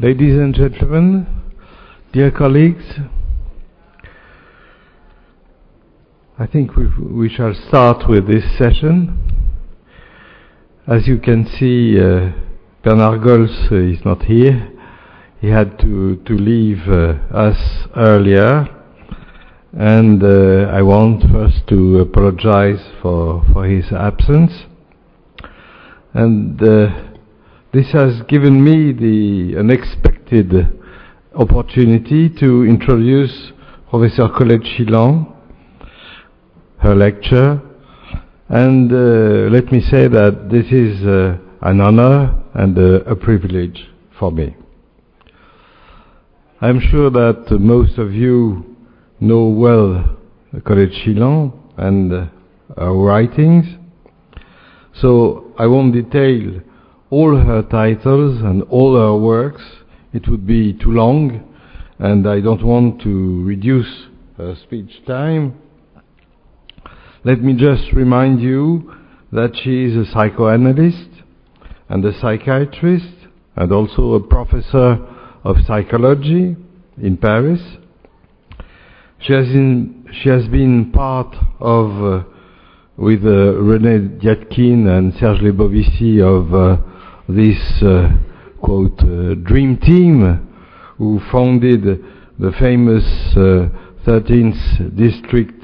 Ladies and gentlemen, dear colleagues, I think we shall start with this session. As you can see, Bernard Gols is not here. He had to leave us earlier, and I want first to apologize for his absence. And this has given me the unexpected opportunity to introduce Professor Colette Chiland, her lecture, and let me say that this is an honor and a privilege for me. I'm sure that most of you know well Colette Chiland and her writings, so I won't detail all her titles and all her works. It would be too long, and I don't want to reduce her speech time. Let me just remind you that she is a psychoanalyst and a psychiatrist and also a professor of psychology in Paris. She has been part of, with René Diatkin and Serge Lebovici, of this, quote, dream team who founded the famous 13th District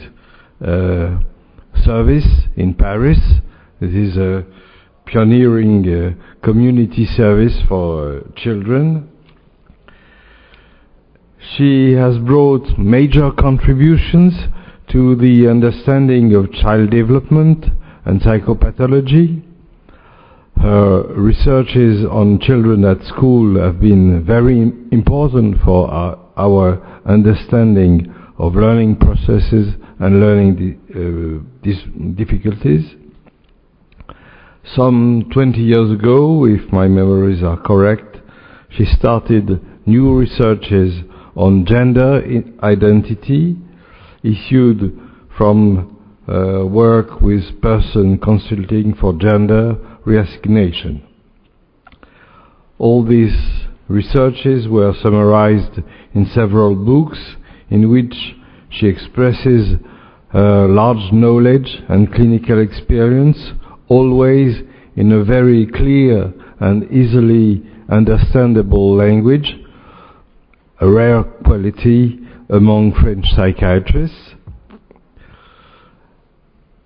Service in Paris. This is a pioneering community service for children. She has brought major contributions to the understanding of child development and psychopathology. Her researches on children at school have been very important for our understanding of learning processes and learning these difficulties. Some 20 years ago, if my memories are correct, she started new researches on gender identity, issued from work with Person Consulting for Gender Reassignation. All these researches were summarized in several books in which she expresses her large knowledge and clinical experience, always in a very clear and easily understandable language, a rare quality among French psychiatrists.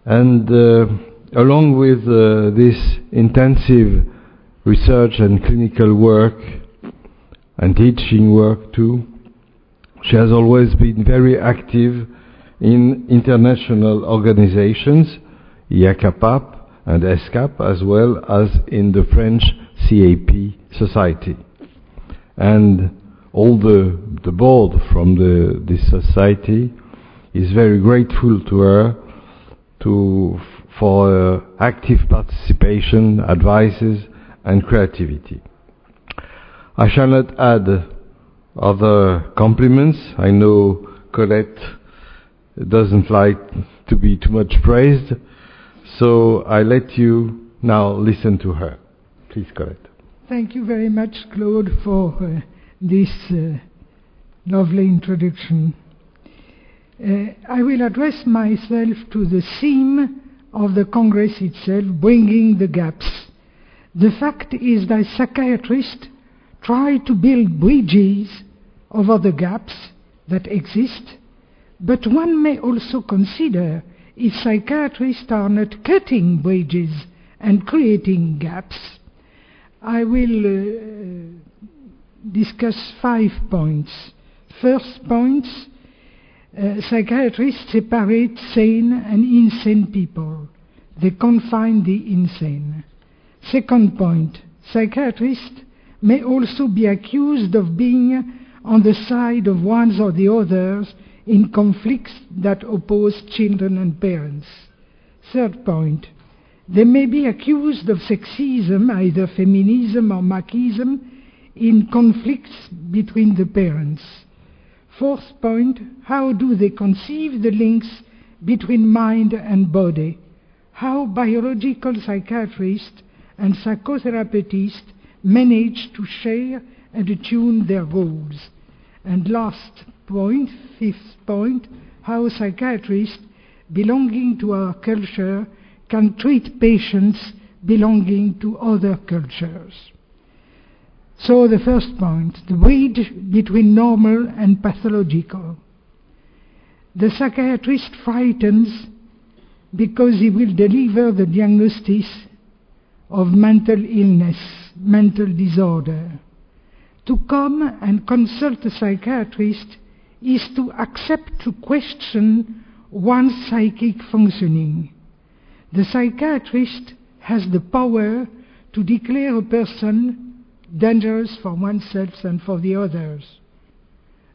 And along with this intensive research and clinical work and teaching work too, she has always been very active in international organizations, IACAPAP and ESCAP, as well as in the French CAP Society. And all the board from this society is very grateful to her for active participation, advices, and creativity. I shall not add other compliments. I know Colette doesn't like to be too much praised, so I let you now listen to her. Please, Colette. Thank you very much, Claude, for this lovely introduction. I will address myself to the theme of the Congress itself, bringing the gaps. The fact is that psychiatrists try to build bridges over the gaps that exist, but one may also consider if psychiatrists are not cutting bridges and creating gaps. I will discuss 5 points. First point, psychiatrists separate sane and insane people. They confine the insane. Second point, psychiatrists may also be accused of being on the side of one or the others in conflicts that oppose children and parents. Third point, they may be accused of sexism, either feminism or machismo, in conflicts between the parents. Fourth point, how do they conceive the links between mind and body? How biological psychiatrists and psychotherapists manage to share and attune their goals. And last point, fifth point, how psychiatrists belonging to our culture can treat patients belonging to other cultures. So the first point, the bridge between normal and pathological. The psychiatrist frightens because he will deliver the diagnosis of mental illness, mental disorder. To come and consult a psychiatrist is to accept to question one's psychic functioning. The psychiatrist has the power to declare a person dangerous for oneself and for the others.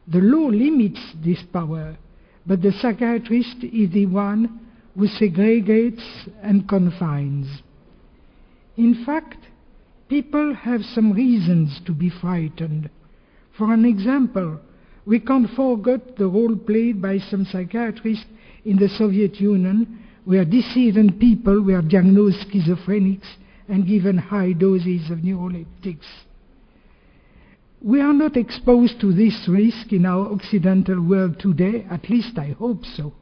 The law limits this power, but the psychiatrist is the one who segregates and confines. In fact, people have some reasons to be frightened. For an example, we can't forget the role played by some psychiatrists in the Soviet Union, where dissident people were diagnosed schizophrenics and given high doses of neuroleptics. We are not exposed to this risk in our Occidental world today, at least I hope so.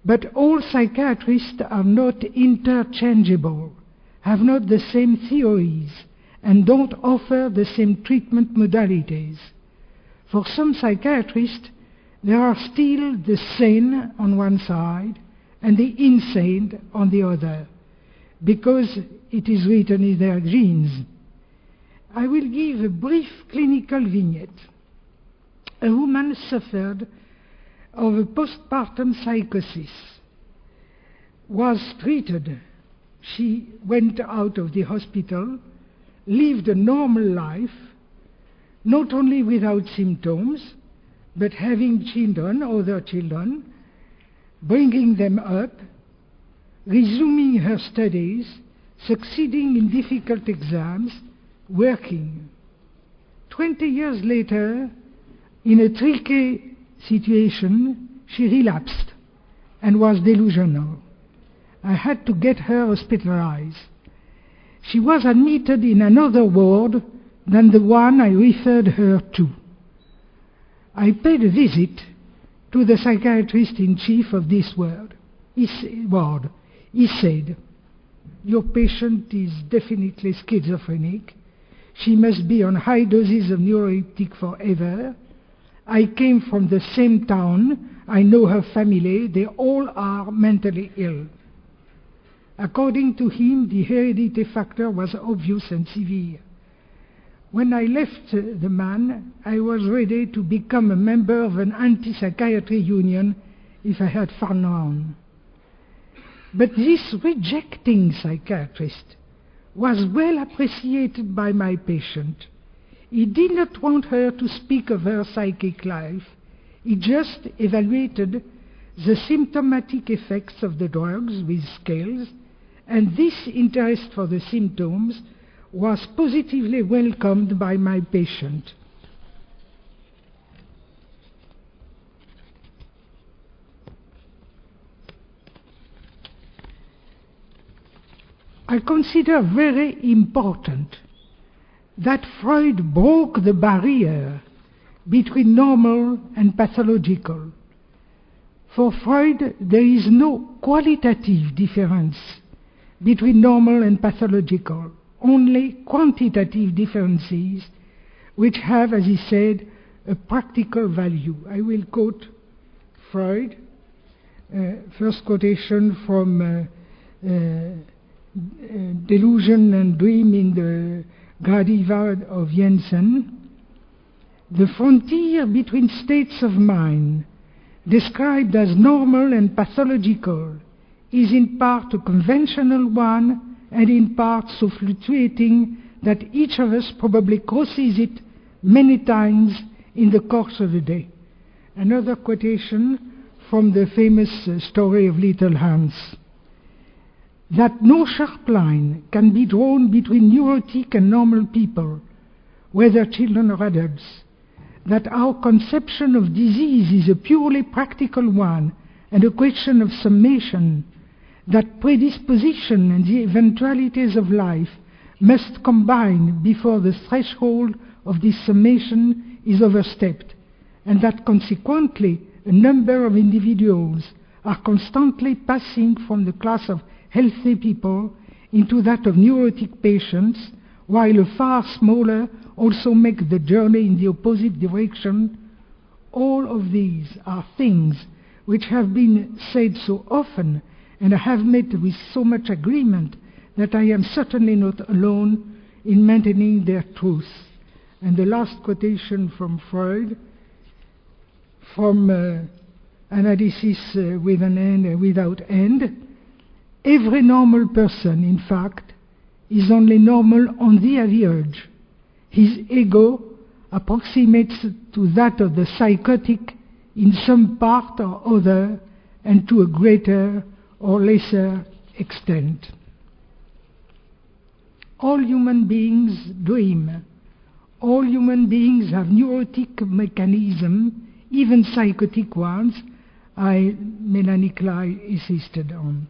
But all psychiatrists are not interchangeable, have not the same theories, and don't offer the same treatment modalities. For some psychiatrists, there are still the sane on one side and the insane on the other, because it is written in their genes. I will give a brief clinical vignette. A woman suffered of a postpartum psychosis, was treated. She went out of the hospital, lived a normal life, not only without symptoms, but having children, other children, bringing them up, resuming her studies, succeeding in difficult exams, working. 20 years later, in a tricky situation, she relapsed and was delusional. I had to get her hospitalized. She was admitted in another ward than the one I referred her to. I paid a visit to the psychiatrist-in-chief of this ward. He said, "Your patient is definitely schizophrenic. She must be on high doses of neuroleptic forever. I came from the same town. I know her family. They all are mentally ill." According to him, the heredity factor was obvious and severe. When I left the man, I was ready to become a member of an anti-psychiatry union if I had found one. But this rejecting psychiatrist was well appreciated by my patient. He did not want her to speak of her psychic life. He just evaluated the symptomatic effects of the drugs with scales, and this interest for the symptoms was positively welcomed by my patient. I consider very important that Freud broke the barrier between normal and pathological. For Freud, there is no qualitative difference between normal and pathological, only quantitative differences which have, as he said, a practical value. I will quote Freud, first quotation from Delusion and Dream in the Gradiva of Jensen. The frontier between states of mind, described as normal and pathological, is in part a conventional one, and in part so fluctuating that each of us probably crosses it many times in the course of a day. Another quotation from the famous story of Little Hans. That no sharp line can be drawn between neurotic and normal people, whether children or adults. That our conception of disease is a purely practical one and a question of summation. That predisposition and the eventualities of life must combine before the threshold of this summation is overstepped, and that consequently a number of individuals are constantly passing from the class of healthy people into that of neurotic patients, while a far smaller also make the journey in the opposite direction. All of these are things which have been said so often and I have met with so much agreement that I am certainly not alone in maintaining their truth. And the last quotation from Freud, from Analysis with an End and Without End: every normal person, in fact, is only normal on the average. His ego approximates to that of the psychotic in some part or other, and to a greater or lesser extent. All human beings dream. All human beings have neurotic mechanism, even psychotic ones, Melanie Klein insisted on.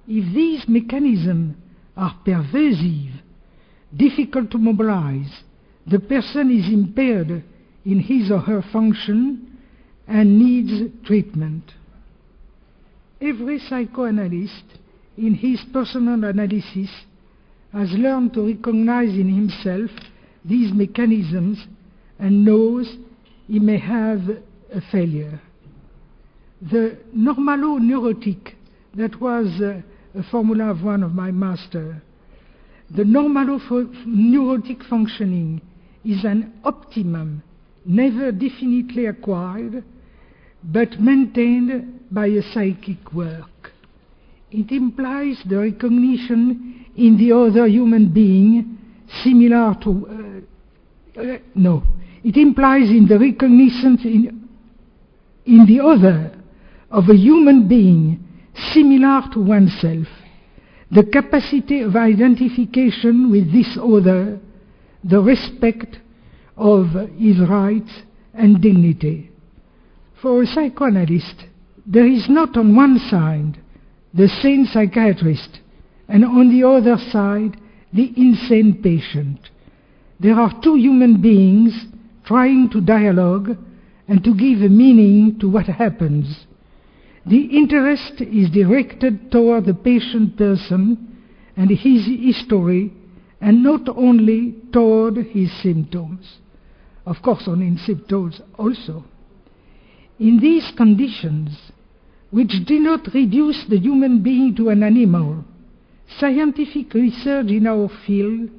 If these mechanisms are pervasive, difficult to mobilize, the person is impaired in his or her function and needs treatment. Every psychoanalyst, in his personal analysis, has learned to recognize in himself these mechanisms and knows he may have a failure. The normalo-neurotic, that was a formula of one of my masters, the normalo-neurotic functioning is an optimum, never definitely acquired, but maintained by a psychic work. It implies the recognition in the other human being similar to... It implies in the recognition in the other of a human being similar to oneself, the capacity of identification with this other, the respect of his rights and dignity. For a psychoanalyst, there is not on one side the sane psychiatrist and on the other side the insane patient. There are two human beings trying to dialogue and to give a meaning to what happens. The interest is directed toward the patient person and his history, and not only toward his symptoms. Of course, on his symptoms also. In these conditions, which do not reduce the human being to an animal, scientific research in our field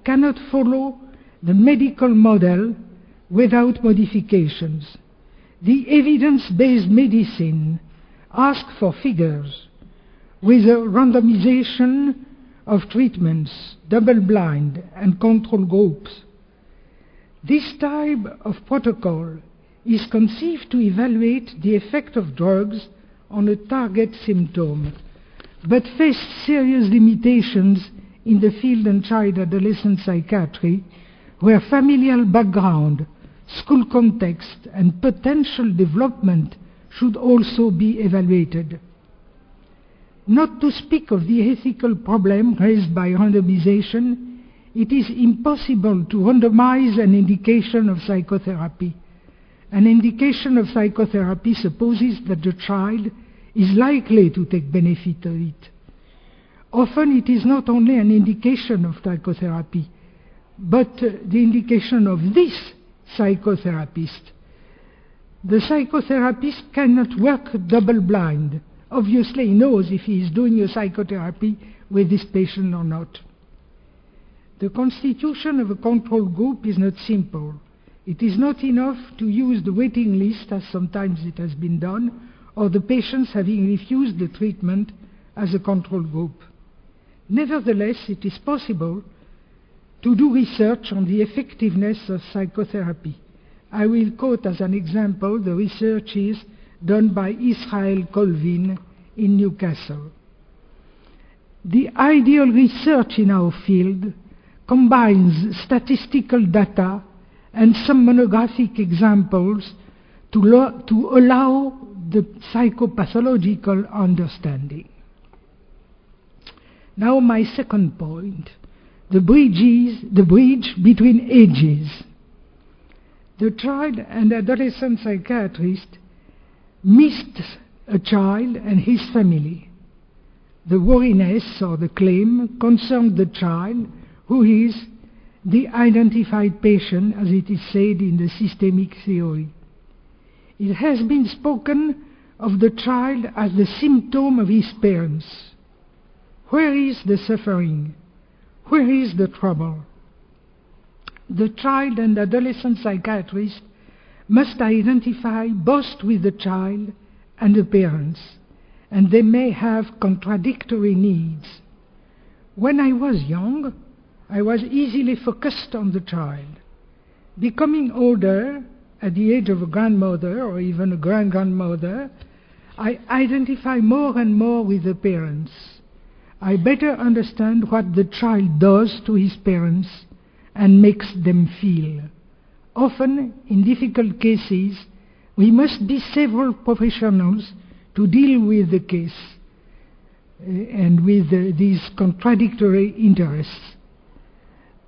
cannot follow the medical model without modifications. The evidence-based medicine asks for figures, with a randomization of treatments, double-blind and control groups. This type of protocol is conceived to evaluate the effect of drugs on a target symptom, but face serious limitations in the field of child-adolescent psychiatry, where familial background, school context, and potential development should also be evaluated. Not to speak of the ethical problem raised by randomization, it is impossible to randomize an indication of psychotherapy. An indication of psychotherapy supposes that the child is likely to take benefit of it. Often it is not only an indication of psychotherapy, but the indication of this psychotherapist. The psychotherapist cannot work double-blind. Obviously he knows if he is doing a psychotherapy with this patient or not. The constitution of a control group is not simple. It is not enough to use the waiting list, as sometimes it has been done, or the patients having refused the treatment as a control group. Nevertheless, it is possible to do research on the effectiveness of psychotherapy. I will quote as an example the researches done by Israel Colvin in Newcastle. The ideal research in our field combines statistical data and some monographic examples to allow the psychopathological understanding. Now my second point. the bridge between ages. The child and adolescent psychiatrist missed a child and his family. The wariness or the claim concerned the child, who is the identified patient, as it is said in the systemic theory. It has been spoken of the child as the symptom of his parents. Where is the suffering? Where is the trouble? The child and adolescent psychiatrist must identify both with the child and the parents, and they may have contradictory needs. When I was young, I was easily focused on the child. Becoming older, at the age of a grandmother or even a grand-grandmother, I identify more and more with the parents. I better understand what the child does to his parents and makes them feel. Often, in difficult cases, we must be several professionals to deal with the case and with these contradictory interests.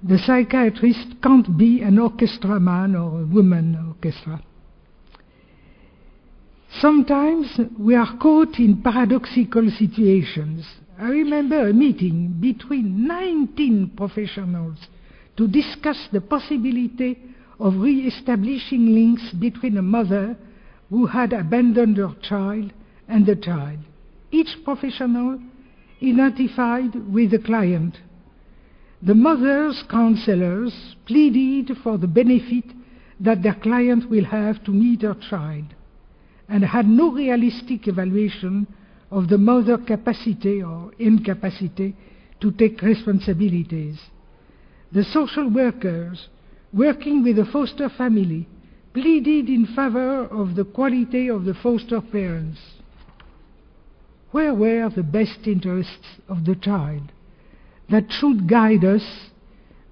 The psychiatrist can't be an orchestra man or a woman orchestra. Sometimes we are caught in paradoxical situations. I remember a meeting between 19 professionals to discuss the possibility of re-establishing links between a mother who had abandoned her child and the child. Each professional identified with the client. The mother's counselors pleaded for the benefit that their client will have to meet her child, and had no realistic evaluation of the mother's capacity or incapacity to take responsibilities. The social workers working with the foster family pleaded in favor of the quality of the foster parents. Where were the best interests of the child that should guide us,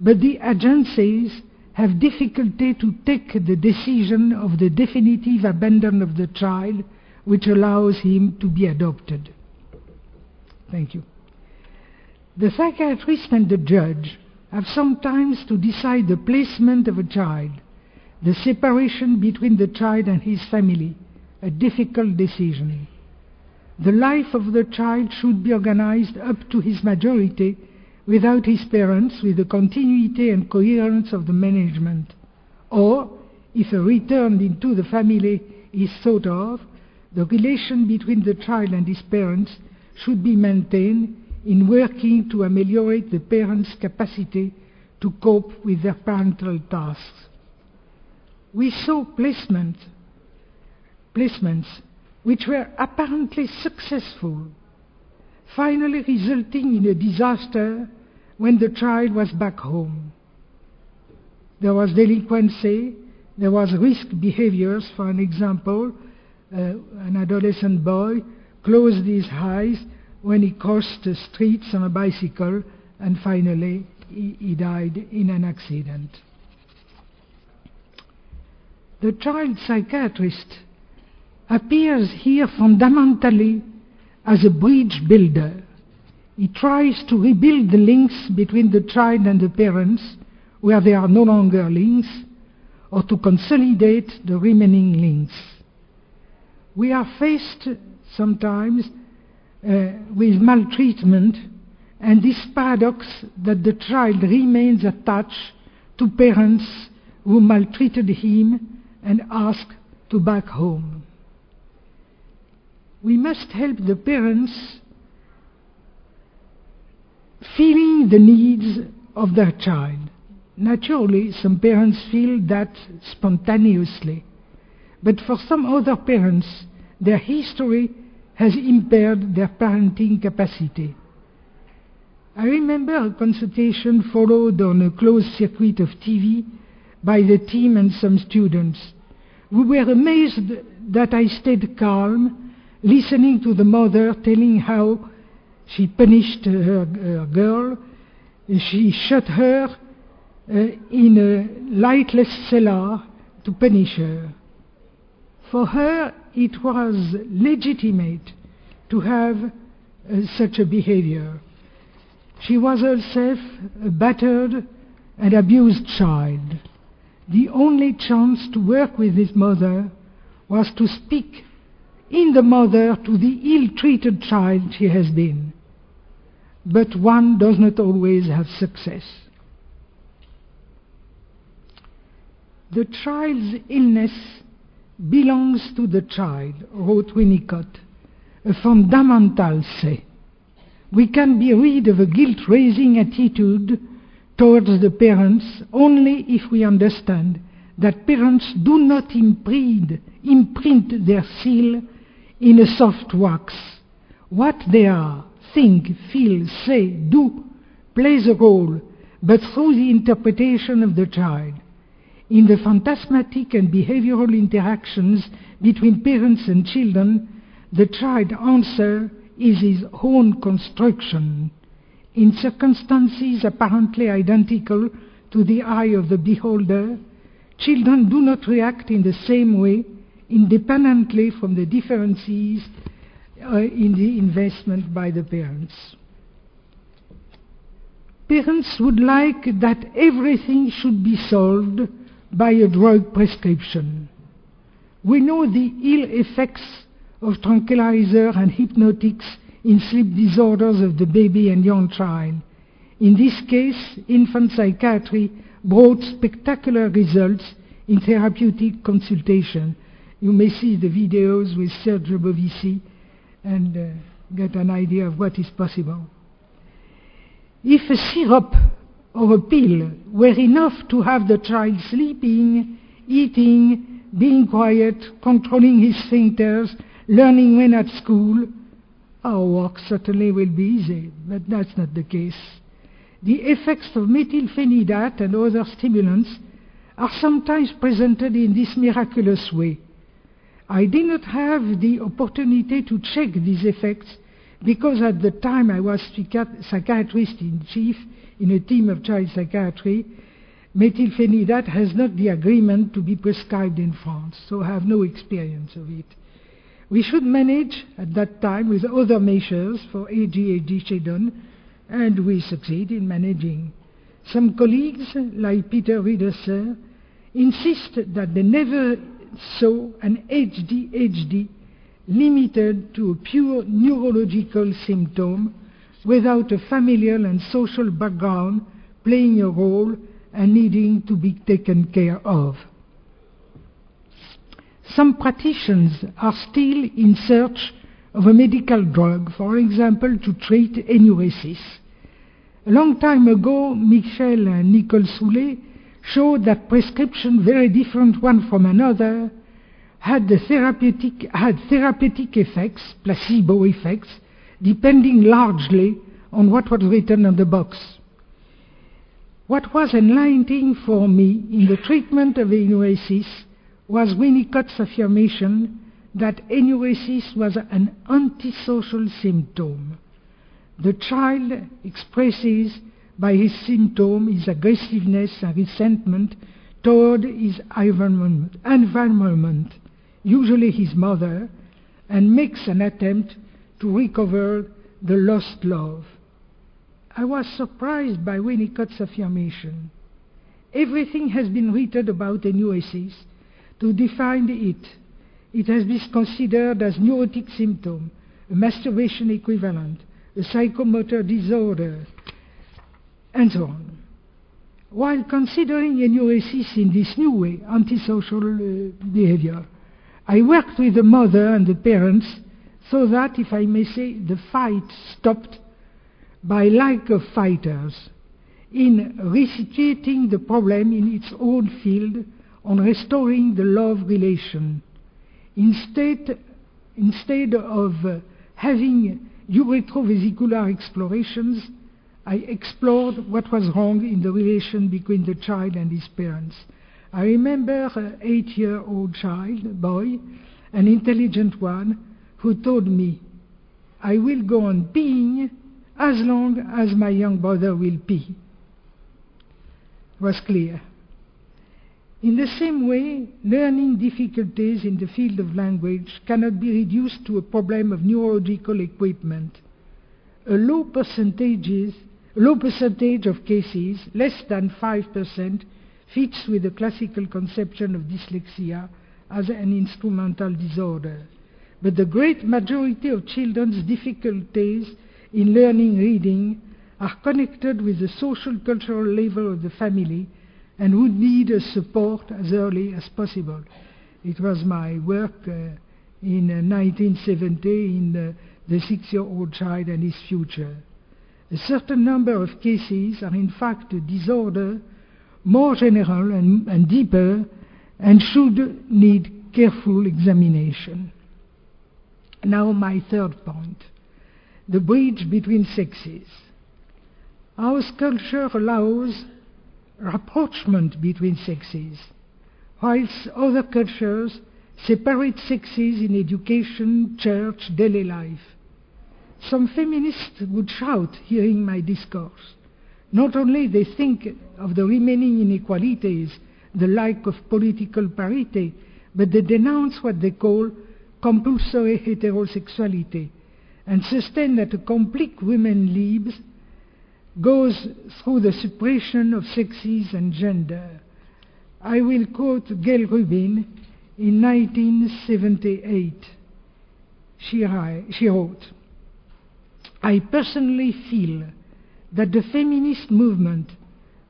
but the agencies have difficulty to take the decision of the definitive abandon of the child, which allows him to be adopted. Thank you. The psychiatrist and the judge have sometimes to decide the placement of a child, the separation between the child and his family, a difficult decision. The life of the child should be organized up to his majority without his parents, with the continuity and coherence of the management. Or, if a return into the family is thought of, the relation between the child and his parents should be maintained in working to ameliorate the parents' capacity to cope with their parental tasks. We saw placements which were apparently successful, finally resulting in a disaster when the child was back home. There was delinquency, there was risk behaviors. For an example, an adolescent boy closed his eyes when he crossed the streets on a bicycle, and finally he died in an accident. The child psychiatrist appears here fundamentally as a bridge builder. He tries to rebuild the links between the child and the parents where there are no longer links, or to consolidate the remaining links. We are faced sometimes with maltreatment and this paradox that the child remains attached to parents who maltreated him and ask to back home. We must help the parents feeling the needs of their child. Naturally, some parents feel that spontaneously, but for some other parents, their history has impaired their parenting capacity. I remember a consultation followed on a closed circuit of TV by the team and some students, who were amazed that I stayed calm, listening to the mother telling how she punished her girl. She shut her in a lightless cellar to punish her. For her, it was legitimate to have such a behavior. She was herself a battered and abused child. The only chance to work with his mother was to speak in the mother to the ill-treated child she has been. But one does not always have success. The child's illness belongs to the child, wrote Winnicott, a fundamental say. We can be rid of a guilt-raising attitude towards the parents only if we understand that parents do not imprint their seal in a soft wax. What they are, think, feel, say, do, plays a role, but through the interpretation of the child. In the phantasmatic and behavioral interactions between parents and children, the child's answer is his own construction. In circumstances apparently identical to the eye of the beholder, children do not react in the same way, independently from the differences in the investment by the parents. Parents would like that everything should be solved by a drug prescription. We know the ill effects of tranquilizer and hypnotics in sleep disorders of the baby and young child. In this case, infant psychiatry brought spectacular results in therapeutic consultation. You may see the videos with Sergio Bovici and get an idea of what is possible. If a syrup or a pill were enough to have the child sleeping, eating, being quiet, controlling his sphincters, learning when at school, our work certainly will be easy, but that's not the case. The effects of methylphenidate and other stimulants are sometimes presented in this miraculous way. I did not have the opportunity to check these effects because at the time I was psychiatrist in chief in a team of child psychiatry. Methylphenidate has not the agreement to be prescribed in France, so I have no experience of it. We should manage at that time with other measures for ADHD children, and we succeed in managing. Some colleagues, like Peter Riederser, insist that they never saw an ADHD limited to a pure neurological symptom without a familial and social background playing a role and needing to be taken care of. Some practitioners are still in search of a medical drug, for example, to treat enuresis. A long time ago, Michel and Nicole Soulet showed that prescription, very different one from another, had therapeutic effects, placebo effects, depending largely on what was written on the box. What was enlightening for me in the treatment of enuresis was Winnicott's affirmation that enuresis was an antisocial symptom. The child expresses by his symptom his aggressiveness and resentment toward his environment, usually his mother, and makes an attempt to recover the lost love. I was surprised by Winnicott's affirmation. Everything has been written about enuresis to define it. It has been considered as neurotic symptom, a masturbation equivalent, a psychomotor disorder, and so on. While considering enuresis in this new way, antisocial behavior, I worked with the mother and the parents so that, if I may say, the fight stopped by lack of fighters in resituating the problem in its own field on restoring the love relation. Instead of having uretrovesicular explorations, I explored what was wrong in the relation between the child and his parents. I remember an 8-year-old child, boy, an intelligent one, who told me, "I will go on peeing as long as my young brother will pee." It was clear. In the same way, learning difficulties in the field of language cannot be reduced to a problem of neurological equipment. A low percentage low percentage of cases, less than 5%, fits with the classical conception of dyslexia as an instrumental disorder. But the great majority of children's difficulties in learning reading are connected with the social cultural level of the family and would need a support as early as possible. It was my work in 1970 in the 6-year-old child and his future. A certain number of cases are in fact a disorder more general and deeper and should need careful examination. Now my third point, the bridge between sexes. Our culture allows rapprochement between sexes, whilst other cultures separate sexes in education, church, daily life. Some feminists would shout hearing my discourse. Not only they think of the remaining inequalities, the lack of political parity, but they denounce what they call compulsory heterosexuality and sustain that a complete women's lives goes through the suppression of sexes and gender. I will quote Gail Rubin in 1978. She wrote, "I personally feel that the feminist movement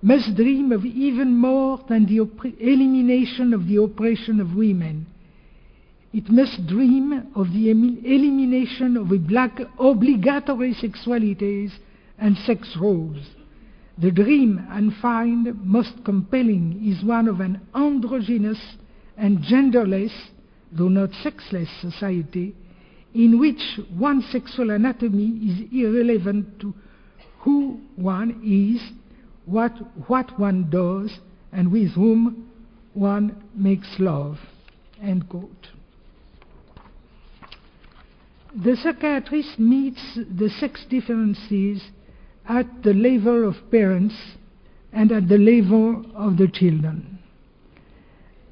must dream of even more than the elimination of the oppression of women. It must dream of the elimination of obligatory sexualities and sex roles. The dream I find most compelling is one of an androgynous and genderless, though not sexless, society in which one's sexual anatomy is irrelevant to who one is, what one does, and with whom one makes love." End quote. The psychiatrist meets the sex differences at the level of parents and at the level of the children.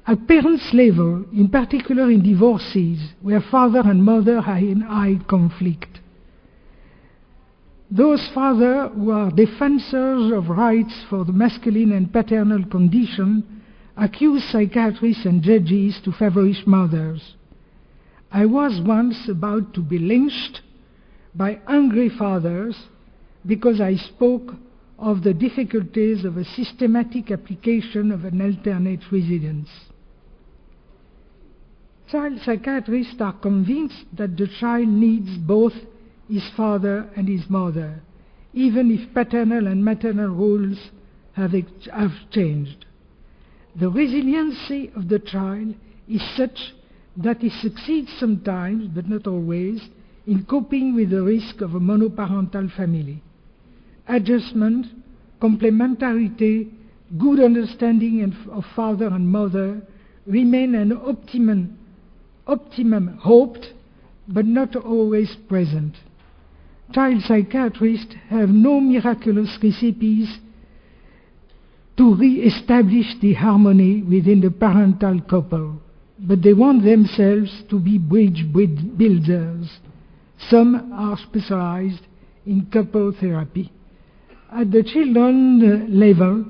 At parents' level, in particular in divorces, where father and mother are in high conflict. Those fathers who are defenders of rights for the masculine and paternal condition accuse psychiatrists and judges to favorize mothers. I was once about to be lynched by angry fathers because I spoke of the difficulties of a systematic application of an alternate residence. Child psychiatrists are convinced that the child needs both his father and his mother, even if paternal and maternal roles have changed. The resiliency of the child is such that he succeeds sometimes, but not always, in coping with the risk of a monoparental family. Adjustment, complementarity, good understanding of father and mother remain an optimum hoped, but not always present. Child psychiatrists have no miraculous recipes to re-establish the harmony within the parental couple, but they want themselves to be bridge builders. Some are specialized in couple therapy. At the children level,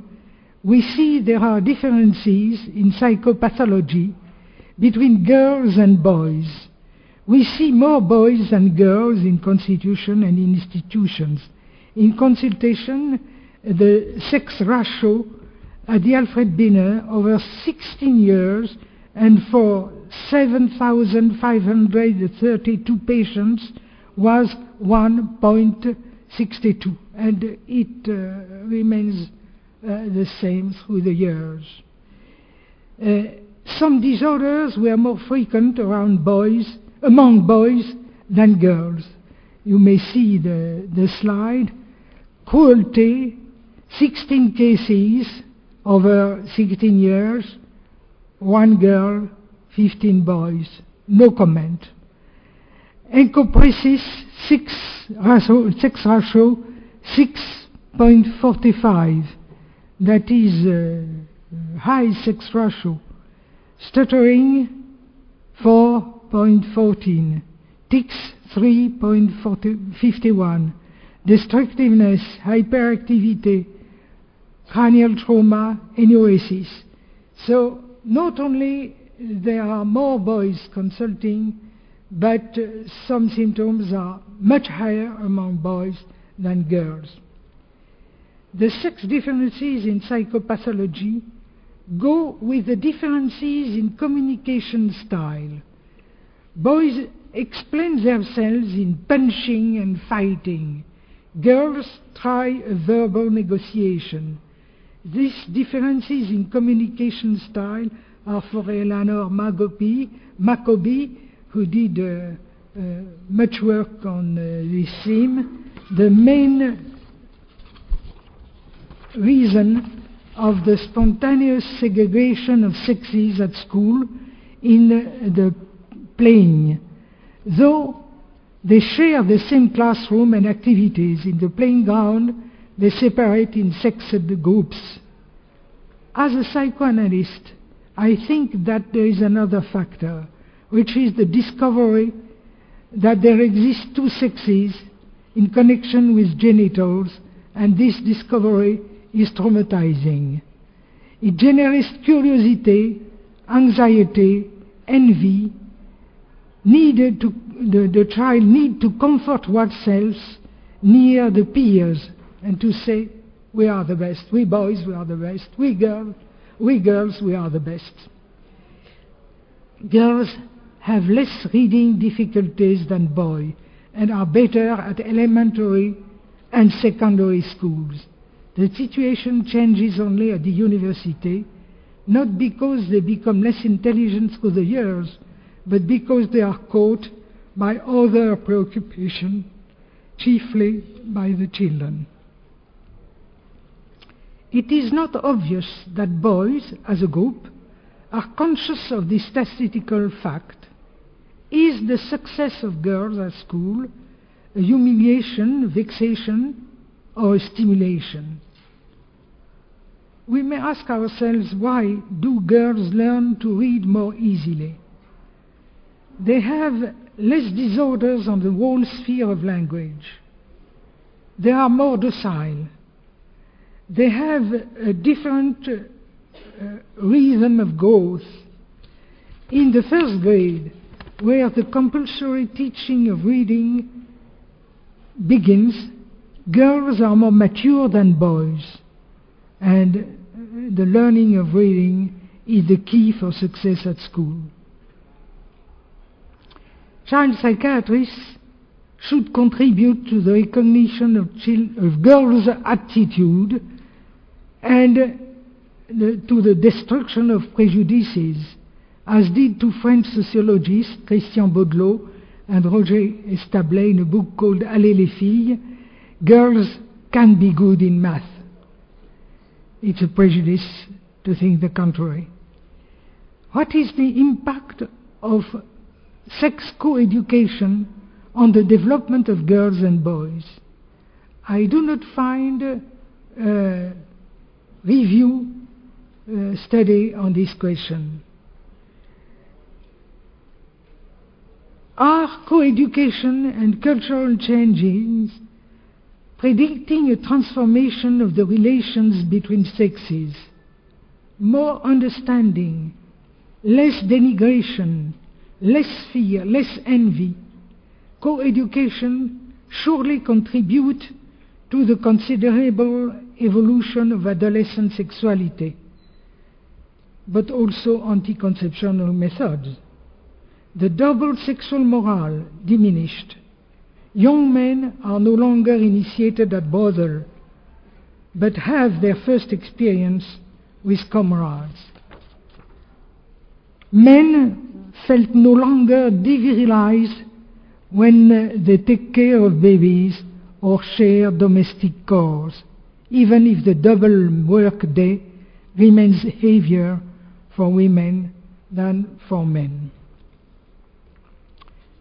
we see there are differences in psychopathology between girls and boys. We see more boys than girls in constitution and in institutions. In consultation, the sex ratio at the Alfred Binet over 16 years and for 7,532 patients was 1.62, and it remains the same through the years. Some disorders were more frequent among boys than girls. You may see the slide. Cruelty, 16 cases over 16 years, 1 girl, 15 boys. No comment. Encopresis, sex ratio 6.45. That is high sex ratio. Stuttering 4.14. Tics 3.51. destructiveness, hyperactivity, cranial trauma, enuresis. So not only there are more boys consulting, but some symptoms are much higher among boys than girls. The sex differences in psychopathology go with the differences in communication style. Boys explain themselves in punching and fighting. Girls try a verbal negotiation. These differences in communication style are, for Eleanor Maccoby, who did much work on this theme, the main reason of the spontaneous segregation of sexes at school in the playing. Though they share the same classroom and activities in the playing ground, they separate in sexed groups. As a psychoanalyst, I think that there is another factor, which is the discovery that there exist two sexes in connection with genitals, and this discovery is traumatizing. It generates curiosity, anxiety, envy. The child needs to comfort oneself near the peers and to say, we are the best, we boys, we are the best, we girls, we are the best. Girls have less reading difficulties than boys and are better at elementary and secondary schools. The situation changes only at the university, not because they become less intelligent through the years, but because they are caught by other preoccupation, chiefly by the children. It is not obvious that boys, as a group, are conscious of this statistical fact. Is the success of girls at school a humiliation, vexation, or a stimulation? We may ask ourselves, why do girls learn to read more easily? They have less disorders on the whole sphere of language. They are more docile. They have a different rhythm of growth. In the first grade, where the compulsory teaching of reading begins, girls are more mature than boys, and the learning of reading is the key for success at school. Child psychiatrists should contribute to the recognition of girls' attitude and to the destruction of prejudices, as did two French sociologists, Christian Baudelot and Roger Establet, in a book called Allez les filles, Girls Can Be Good in Math. It's a prejudice to think the contrary. What is the impact of sex co-education on the development of girls and boys? I do not find a review study on this question. Are co-education and cultural changes predicting a transformation of the relations between sexes? More understanding, less denigration, less fear, less envy. Co-education surely contribute to the considerable evolution of adolescent sexuality, but also anticonceptional methods. The double sexual morale diminished. Young men are no longer initiated at brothel, but have their first experience with comrades. Men felt no longer devirilized when they take care of babies or share domestic chores, even if the double work day remains heavier for women than for men.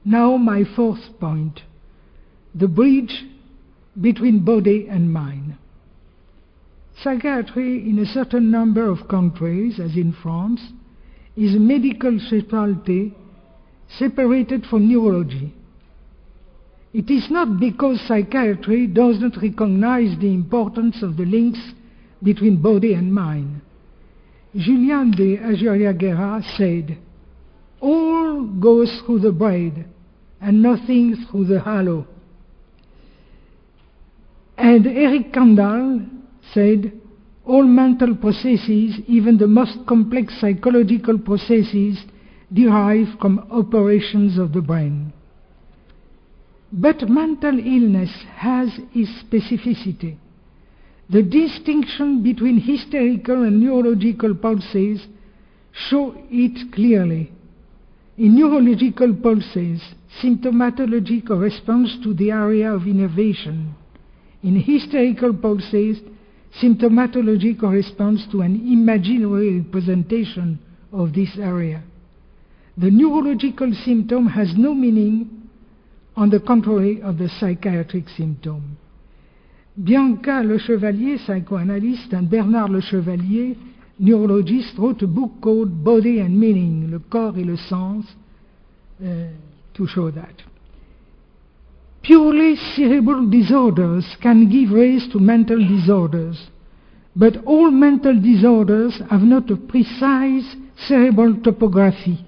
Now my fourth point, the bridge between body and mind. Psychiatry in a certain number of countries, as in France, is a medical specialty separated from neurology. It is not because psychiatry does not recognize the importance of the links between body and mind. Julian de Ajuria-Guerra said, "All goes through the brain and nothing through the halo." And Eric Kandel said, "All mental processes, even the most complex psychological processes, derive from operations of the brain." But mental illness has its specificity. The distinction between hysterical and neurological pulses show it clearly. In neurological pulses, symptomatology corresponds to the area of innervation. In hysterical pulses, symptomatology corresponds to an imaginary representation of this area. The neurological symptom has no meaning, on the contrary of the psychiatric symptom. Bianca Le Chevalier, psychoanalyst, and Bernard Le Chevalier, neurologist, wrote a book called Body and Meaning, Le corps et le sens, to show that. Purely cerebral disorders can give rise to mental disorders, but all mental disorders have not a precise cerebral topography,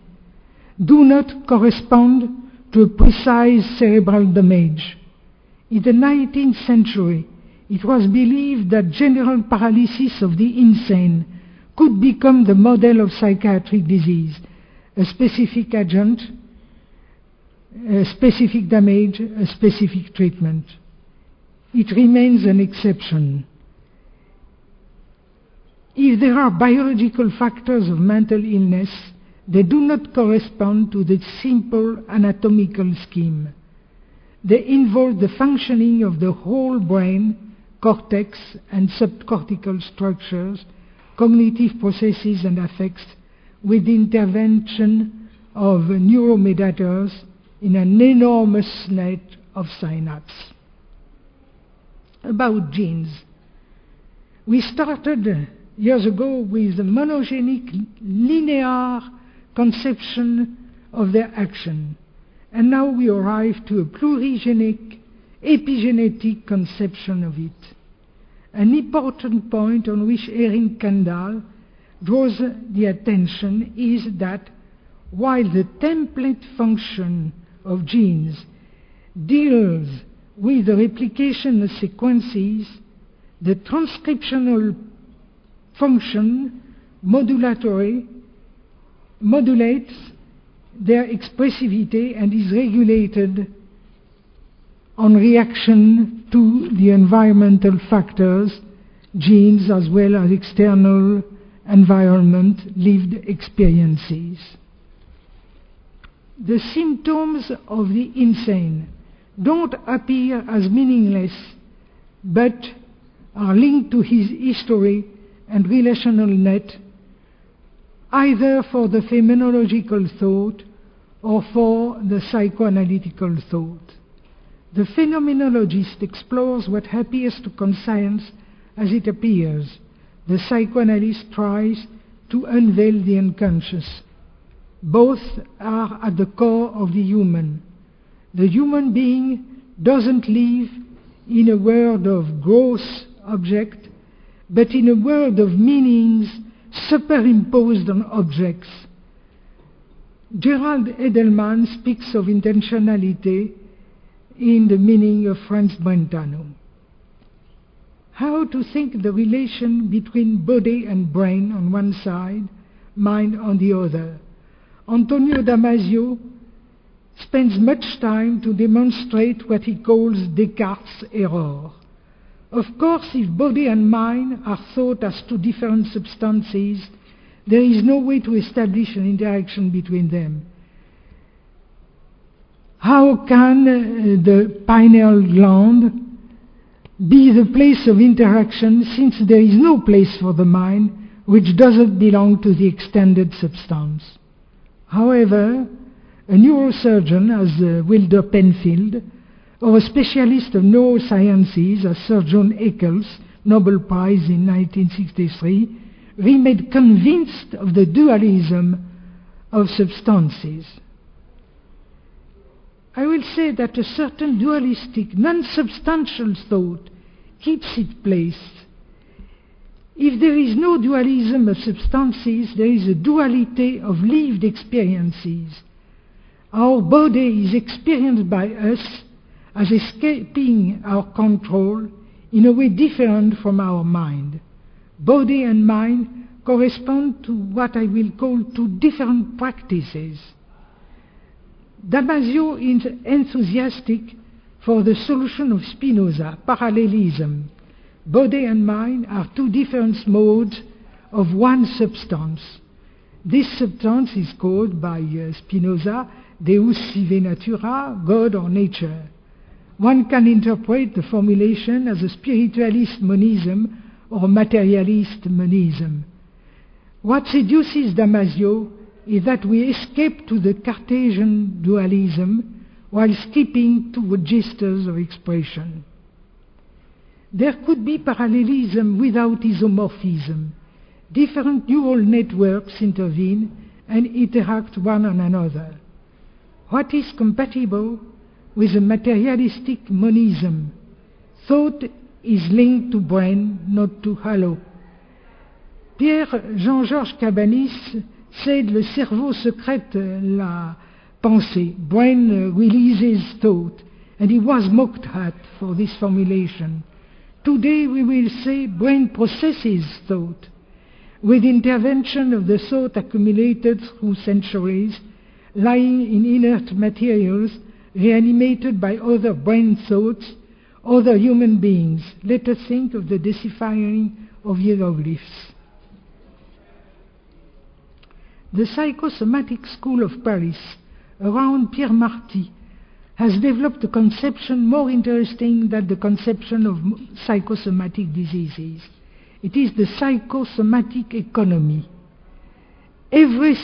do not correspond to a precise cerebral damage. In the 19th century, it was believed that general paralysis of the insane could become the model of psychiatric disease, a specific agent, a specific damage, a specific treatment. It remains an exception. If there are biological factors of mental illness, they do not correspond to the simple anatomical scheme. They involve the functioning of the whole brain, cortex and subcortical structures, cognitive processes and affects, with the intervention of neuromediators in an enormous net of synapses. About genes. We started years ago with a monogenic, linear conception of their action, and now we arrive to a plurigenic, epigenetic conception of it. An important point on which Erin Kandel draws the attention is that while the template function of genes deals with the replication of sequences, the transcriptional function modulates their expressivity and is regulated on reaction to the environmental factors, genes as well as external environment, lived experiences. The symptoms of the insane don't appear as meaningless, but are linked to his history and relational net, either for the phenomenological thought or for the psychoanalytical thought. The phenomenologist explores what appears to conscience as it appears. The psychoanalyst tries to unveil the unconscious. Both are at the core of the human. The human being doesn't live in a world of gross object, but in a world of meanings superimposed on objects. Gerald Edelman speaks of intentionality in the meaning of Franz Brentano. How to think the relation between body and brain on one side, mind on the other. Antonio Damasio spends much time to demonstrate what he calls Descartes' error. Of course, if body and mind are thought as two different substances, there is no way to establish an interaction between them. How can the pineal gland be the place of interaction, since there is no place for the mind which doesn't belong to the extended substance? However, a neurosurgeon as Wilder Penfield, or a specialist of neurosciences as Sir John Eccles, Nobel Prize in 1963, remained convinced of the dualism of substances. I will say that a certain dualistic, non-substantial thought keeps its place. If there is no dualism of substances, there is a duality of lived experiences. Our body is experienced by us as escaping our control in a way different from our mind. Body and mind correspond to what I will call two different practices. Damasio is enthusiastic for the solution of Spinoza, parallelism. Body and mind are two different modes of one substance. This substance is called by Spinoza Deus sive natura, God or nature. One can interpret the formulation as a spiritualist monism or materialist monism. What seduces Damasio is that we escape to the Cartesian dualism while skipping to registers of expression. There could be parallelism without isomorphism. Different neural networks intervene and interact one on another. What is compatible with a materialistic monism? Thought is linked to brain, not to halo. Pierre Jean-Georges Cabanis said le cerveau secrète la pensée, brain releases thought, and he was mocked at for this formulation. Today we will say brain processes thought. With intervention of the thought accumulated through centuries, lying in inert materials, reanimated by other brain thoughts, other human beings. Let us think of the deciphering of hieroglyphs. The Psychosomatic School of Paris, around Pierre Marty, has developed a conception more interesting than the conception of psychosomatic diseases. It is the psychosomatic economy. In every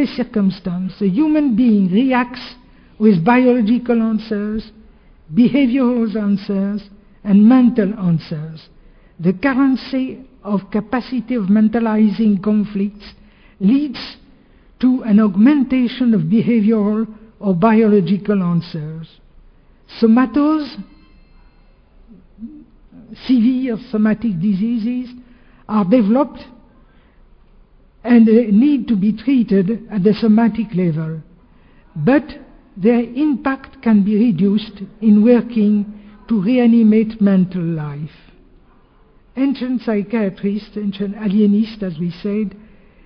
circumstance, the human being reacts with biological answers, behavioral answers, and mental answers. The currency of capacity of mentalizing conflicts leads to an augmentation of behavioral or biological answers. Somatos, severe somatic diseases, are developed and need to be treated at the somatic level, but their impact can be reduced in working to reanimate mental life. Ancient psychiatrists, ancient alienists as we said,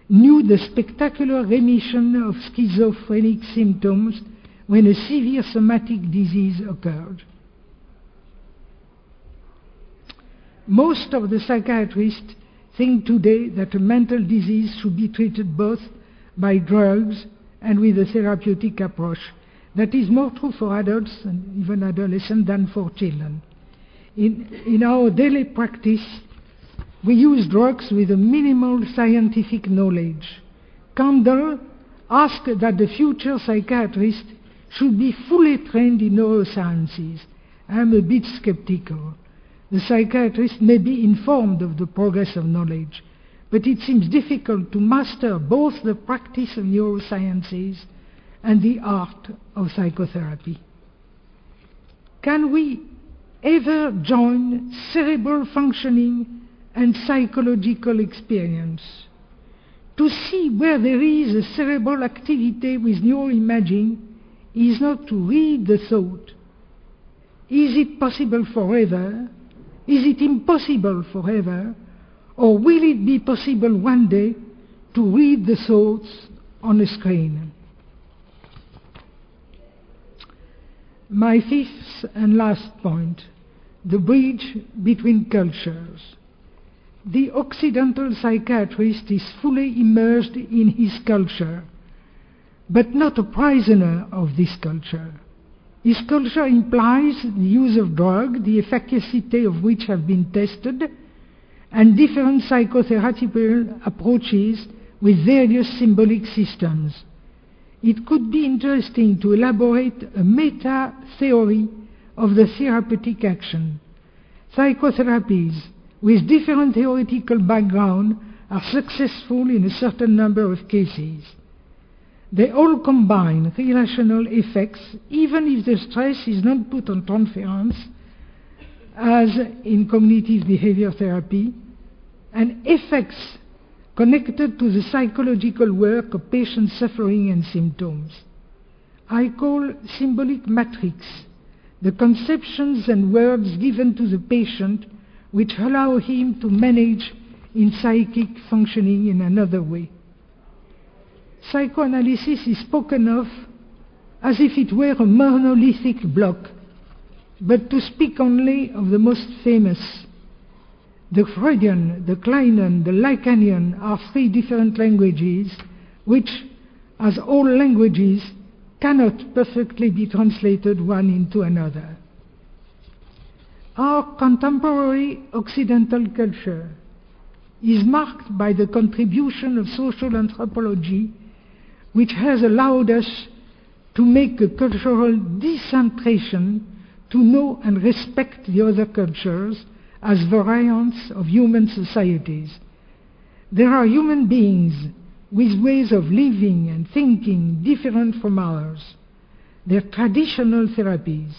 knew the spectacular remission of schizophrenic symptoms when a severe somatic disease occurred. Most of the psychiatrists think today that a mental disease should be treated both by drugs and with a therapeutic approach. That is more true for adults and even adolescents than for children. In our daily practice, we use drugs with a minimal scientific knowledge. Kandel asked that the future psychiatrist should be fully trained in neurosciences. I am a bit skeptical. The psychiatrist may be informed of the progress of knowledge, but it seems difficult to master both the practice of neurosciences and the art of psychotherapy. Can we ever join cerebral functioning and psychological experience? To see where there is a cerebral activity with neuroimaging is not to read the thought. Is it possible forever? Is it impossible forever? Or will it be possible one day to read the thoughts on a screen? My fifth and last point, the bridge between cultures. The Occidental psychiatrist is fully immersed in his culture, but not a prisoner of this culture. His culture implies the use of drugs, the efficacy of which have been tested, and different psychotherapeutic approaches with various symbolic systems. It could be interesting to elaborate a meta-theory of the therapeutic action. Psychotherapies with different theoretical background are successful in a certain number of cases. They all combine relational effects, even if the stress is not put on transference, as in cognitive behavior therapy, and effects connected to the psychological work of patient suffering and symptoms. I call symbolic matrix the conceptions and words given to the patient which allow him to manage in psychic functioning in another way. Psychoanalysis is spoken of as if it were a monolithic block, but to speak only of the most famous. The Freudian, the Kleinian, the Lacanian are three different languages which, as all languages, cannot perfectly be translated one into another. Our contemporary Occidental culture is marked by the contribution of social anthropology, which has allowed us to make a cultural decentration to know and respect the other cultures as variants of human societies. There are human beings with ways of living and thinking different from ours. Their traditional therapies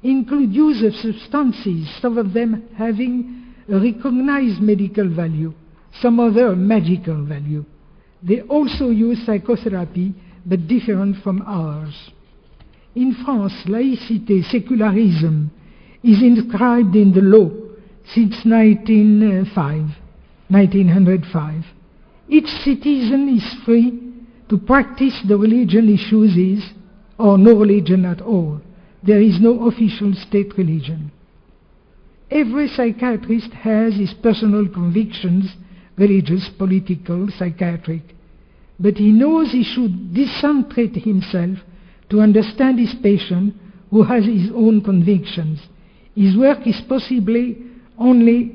include use of substances, some of them having a recognized medical value, some other a magical value. They also use psychotherapy, but different from ours. In France, laïcité, secularism, is inscribed in the law since 1905. Each citizen is free to practice the religion he chooses, or no religion at all. There is no official state religion. Every psychiatrist has his personal convictions, religious, political, psychiatric, but he knows he should decentrate himself to understand his patient who has his own convictions. His work is possible only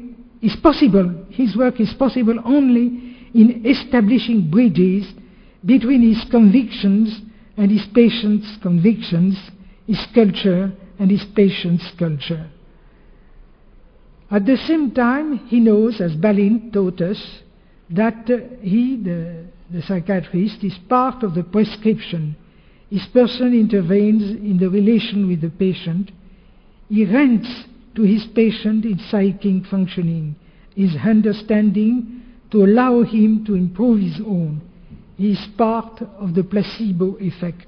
in establishing bridges between his convictions and his patient's convictions, his culture and his patient's culture. At the same time, he knows, as Balint taught us, that the psychiatrist, is part of the prescription. His person intervenes in the relation with the patient. He rents to his patient its psychic functioning, his understanding, to allow him to improve his own. He is part of the placebo effect.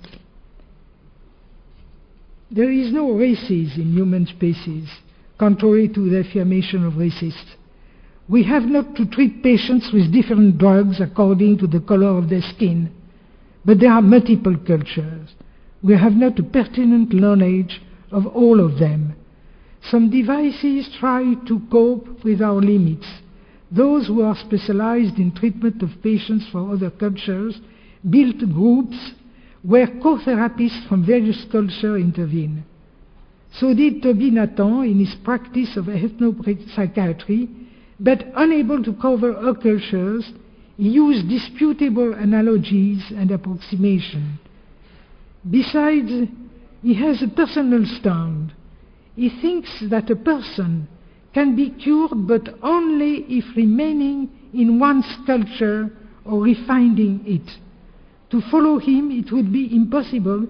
There is no races in human species, contrary to the affirmation of racists. We have not to treat patients with different drugs according to the color of their skin, but there are multiple cultures. We have not a pertinent knowledge of all of them. Some devices try to cope with our limits. Those who are specialized in treatment of patients from other cultures built groups where co-therapists from various cultures intervene. So did Toby Nathan in his practice of ethnopsychiatry, but unable to cover all cultures, he used disputable analogies and approximation. Besides, he has a personal stand. He thinks that a person can be cured but only if remaining in one's culture or refining it. To follow him, it would be impossible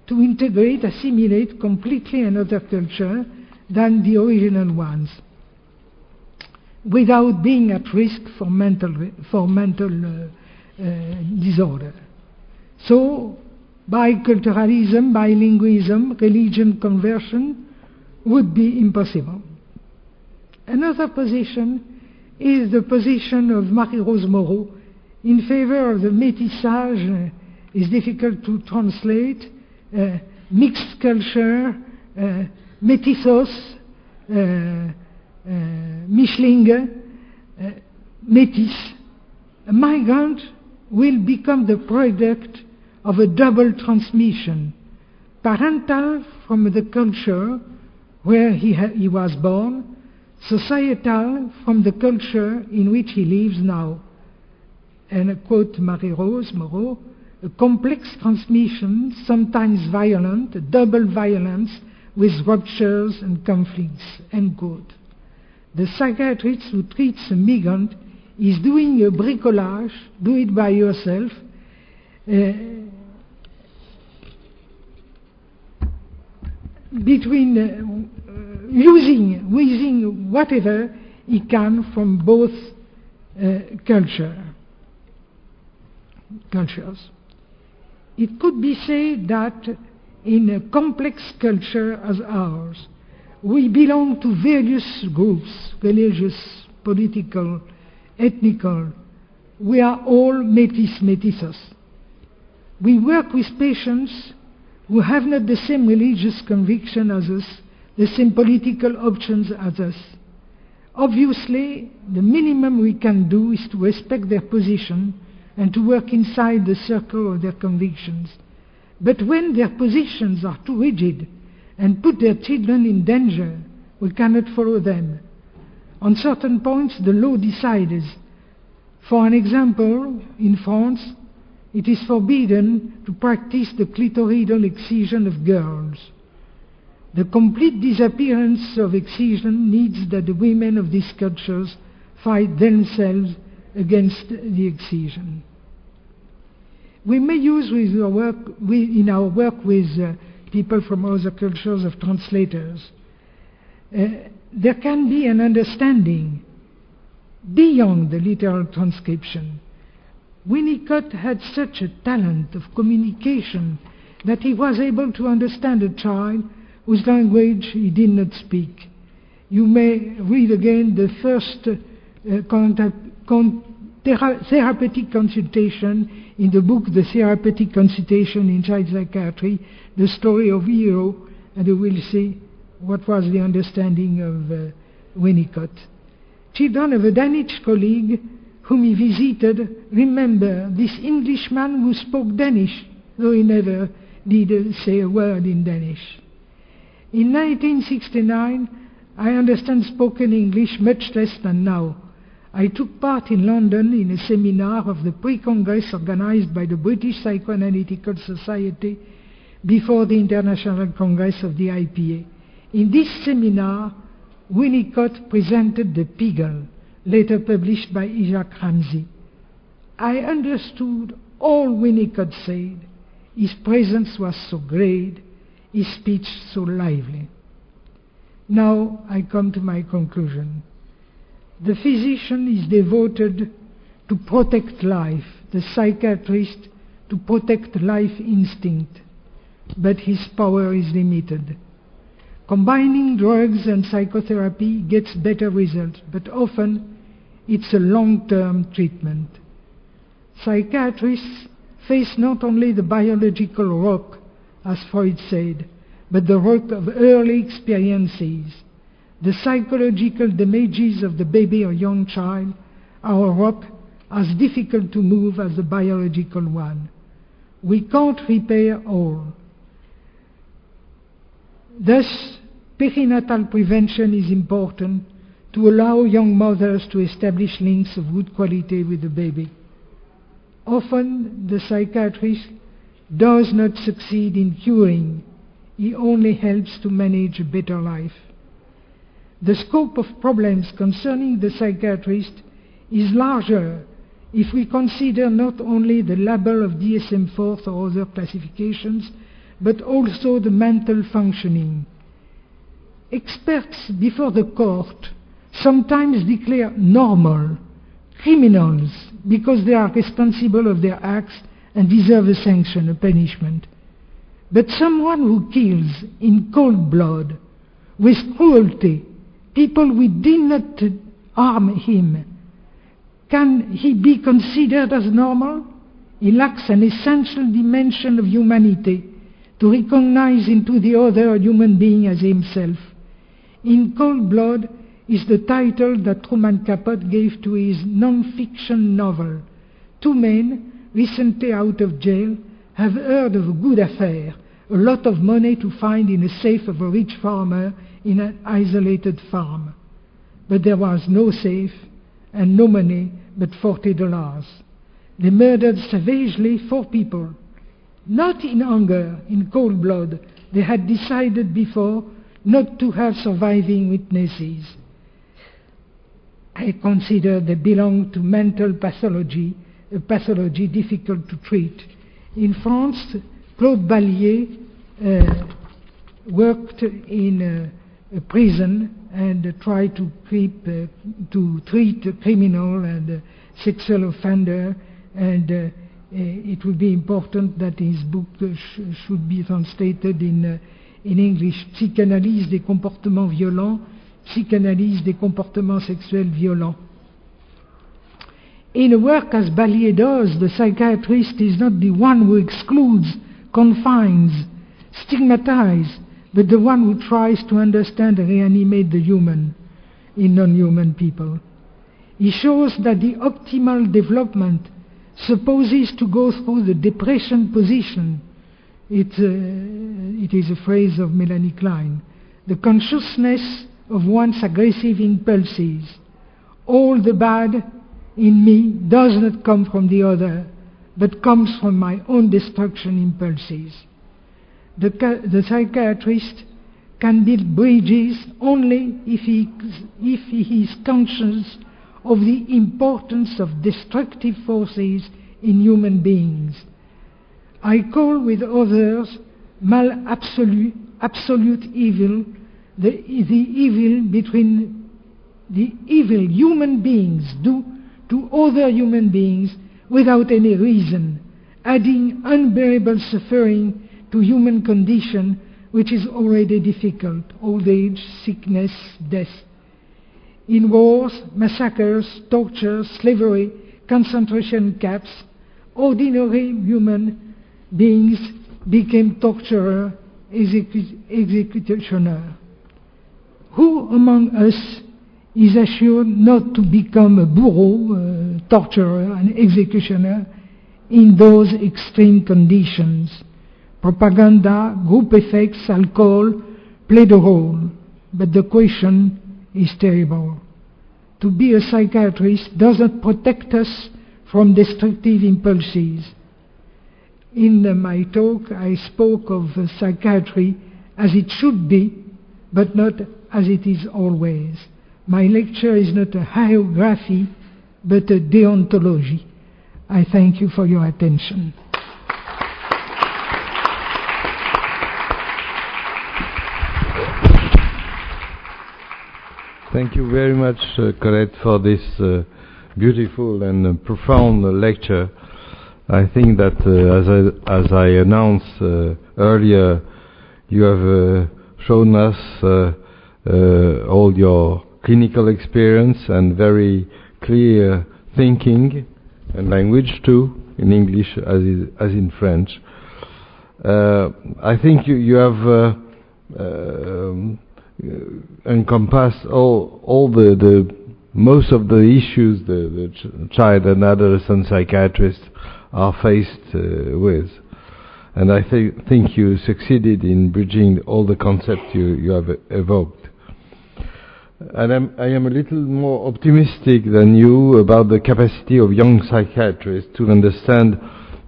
to integrate, assimilate completely another culture than the original ones, without being at risk for mental disorder. So, biculturalism, bilingualism, religion conversion would be impossible. Another position is the position of Marie-Rose Moreau in favor of the métissage, is difficult to translate, mixed culture, métissos, Mischlinge, métis. A migrant will become the product of a double transmission, parental from the culture where he was born, societal from the culture in which he lives now. And I quote Marie-Rose Moreau, a complex transmission, sometimes violent, a double violence with ruptures and conflicts, end quote. The psychiatrist who treats a migrant is doing a bricolage, do it by yourself, between using whatever he can from both cultures. It could be said that in a complex culture as ours, we belong to various groups, religious, political, ethnical. We are all métis. We work with patients who have not the same religious conviction as us, the same political options as us. Obviously, the minimum we can do is to respect their position and to work inside the circle of their convictions. But when their positions are too rigid and put their children in danger, we cannot follow them. On certain points, the law decides. For an example, in France, it is forbidden to practice the clitoridal excision of girls. The complete disappearance of excision needs that the women of these cultures fight themselves against the excision. We may use in our work with people from other cultures of translators. There can be an understanding beyond the literal transcription. Winnicott had such a talent of communication that he was able to understand a child whose language he did not speak. You may read again the first therapeutic consultation in the book The Therapeutic Consultation in Child Psychiatry, the story of Hero, and you will see what was the understanding of Winnicott. Children of a Danish colleague whom he visited remember this Englishman who spoke Danish, though he never did say a word in Danish. In 1969, I understand spoken English much less than now. I took part in London in a seminar of the pre-Congress organized by the British Psychoanalytical Society before the International Congress of the IPA. In this seminar, Winnicott presented The Peagle, later published by Isaac Ramsey. I understood all Winnicott said. His presence was so great, his speech so lively. Now I come to my conclusion. The physician is devoted to protect life, the psychiatrist to protect life instinct, but his power is limited. Combining drugs and psychotherapy gets better results, but often it's a long-term treatment. Psychiatrists face not only the biological rock, as Freud said, but the rock of early experiences. The psychological damages of the baby or young child are a rock as difficult to move as the biological one. We can't repair all. Thus, perinatal prevention is important to allow young mothers to establish links of good quality with the baby. Often, the psychiatrist does not succeed in curing. He only helps to manage a better life. The scope of problems concerning the psychiatrist is larger if we consider not only the label of DSM-4 or other classifications, but also the mental functioning. Experts before the court sometimes declare normal criminals because they are responsible of their acts and deserve a sanction, a punishment. But someone who kills in cold blood, with cruelty, people who did not harm him, can he be considered as normal? He lacks an essential dimension of humanity to recognize into the other a human being as himself. In Cold Blood is the title that Truman Capote gave to his non-fiction novel. Two men, recently out of jail, have heard of a good affair, a lot of money to find in a safe of a rich farmer in an isolated farm. But there was no safe and no money but $40. They murdered savagely 4 people. Not in anger, in cold blood. They had decided before not to have surviving witnesses. I consider they belong to mental pathology, a pathology difficult to treat. In France, Claude Ballier worked in a prison and tried to treat a criminal and a sexual offender, and it would be important that his book should be translated in English. Psychanalyse des comportements violents, psychanalyse des comportements sexuels violents. In a work as Balliet does, the psychiatrist is not the one who excludes, confines, stigmatizes, but the one who tries to understand and reanimate the human in non-human people. He shows that the optimal development supposes to go through the depression position. It is a phrase of Melanie Klein. The consciousness of one's aggressive impulses. All the bad in me does not come from the other, but comes from my own destruction impulses. The psychiatrist can build bridges only if he is conscious of the importance of destructive forces in human beings. I call with others mal absolu, absolute evil, the evil between the evil human beings do to other human beings without any reason, adding unbearable suffering to human condition which is already difficult: old age, sickness, death. In wars, massacres, torture, slavery, concentration camps, ordinary human beings became torturer, executioner. Who among us is assured not to become a bourreau, torturer, and executioner in those extreme conditions? Propaganda, group effects, alcohol played a role, but the question is terrible. To be a psychiatrist does not protect us from destructive impulses. In my talk, I spoke of psychiatry as it should be, but not as it is always. My lecture is not a hagiography, but a deontology. I thank you for your attention. Thank you very much, Colette, for this beautiful and profound lecture. I think that, as I announced earlier, you have shown us all your clinical experience and very clear thinking and language too, in English as in French. I think you have encompassed all the most of the issues the child and adolescent psychiatrists are faced with, and I think you succeeded in bridging all the concepts you have evoked. And I am a little more optimistic than you about the capacity of young psychiatrists to understand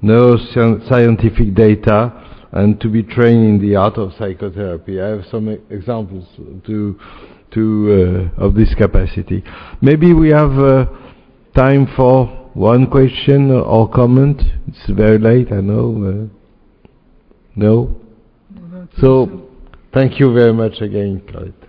neuroscientific data and to be trained in the art of psychotherapy. I have some examples of this capacity. Maybe we have time for one question or comment. It's very late, I know. No? So, thank you very much again, Colette.